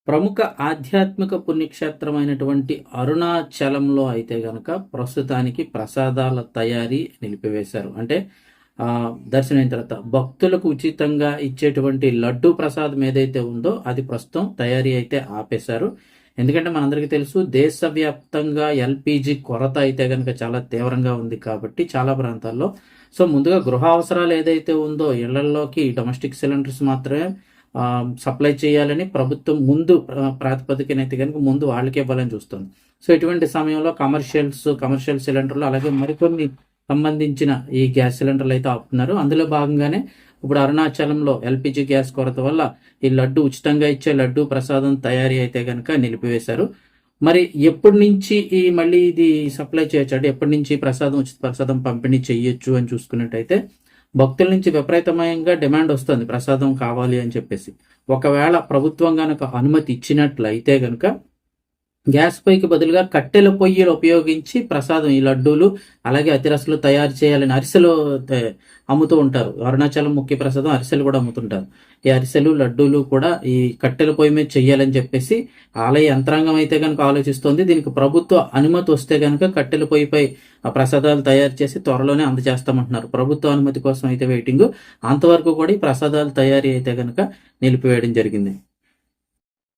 ప్రముఖ ఆధ్యాత్మిక పుణ్యక్షేత్రమైనటువంటి అరుణాచలంలో అయితే గనక ప్రస్తుతానికి ప్రసాదాల తయారీ నిలిపివేశారు. అంటే దర్శనం అయిన తర్వాత భక్తులకు ఉచితంగా ఇచ్చేటువంటి లడ్డూ ప్రసాదం ఏదైతే ఉందో అది ప్రస్తుతం తయారీ అయితే ఆపేశారు. ఎందుకంటే మనందరికీ తెలుసు, దేశవ్యాప్తంగా ఎల్పిజి కొరత అయితే కనుక చాలా తీవ్రంగా ఉంది కాబట్టి చాలా ప్రాంతాల్లో ముందుగా గృహ అవసరాలు ఏదైతే ఉందో ఇళ్లలోకి డొమెస్టిక్ సిలిండర్స్ మాత్రమే సప్లై చేయాలని ప్రభుత్వం ముందు ప్రాతిపదికనైతే కనుక ముందు వాళ్ళకే ఇవ్వాలని చూస్తుంది. ఇటువంటి సమయంలో కమర్షియల్ సిలిండర్లు అలాగే మరికొన్ని సంబంధించిన ఈ గ్యాస్ సిలిండర్లు అయితే ఆపుతున్నారు. అందులో భాగంగానే ఇప్పుడు అరుణాచలంలో ఎల్పిజి గ్యాస్ కొరత వల్ల ఈ లడ్డు ఉచితంగా ఇచ్చే లడ్డు ప్రసాదం తయారీ అయితే కనుక నిలిపివేశారు. మరి ఎప్పటి నుంచి మళ్ళీ ఇది సప్లై చేయొచ్చు అంటే ఎప్పటి నుంచి ఉచిత ప్రసాదం పంపిణీ చేయొచ్చు అని చూసుకున్నట్టయితే భక్తుల నుంచి విపరీతమైన డిమాండ్ వస్తుంది ప్రసాదం కావాలి అని చెప్పేసి. ఒకవేళ ప్రభుత్వం కనుక అనుమతి ఇచ్చినట్లయితే కనుక గ్యాస్ పొయ్యికి బదులుగా కట్టెల పొయ్యిలు ఉపయోగించి ప్రసాదం ఈ లడ్డూలు అలాగే అతిరసలు తయారు చేయాలని అరిసెలు అమ్ముతూ ఉంటారు. అరుణాచలం ముఖ్య ప్రసాదం అరిసెలు కూడా అమ్ముతుంటారు. ఈ అరిసెలు లడ్డూలు కూడా ఈ కట్టెల పొయ్యి మీద చెయ్యాలని చెప్పేసి ఆలయ యంత్రాంగం అయితే కనుక ఆలోచిస్తోంది. దీనికి ప్రభుత్వ అనుమతి వస్తే కనుక కట్టెల పొయ్యిపై ప్రసాదాలు తయారు చేసి త్వరలోనే అందజేస్తామంటున్నారు. ప్రభుత్వ అనుమతి కోసం అయితే వెయిటింగ్. అంతవరకు కూడా ఈ ప్రసాదాల తయారీ అయితే కనుక నిలిపివేయడం జరిగింది.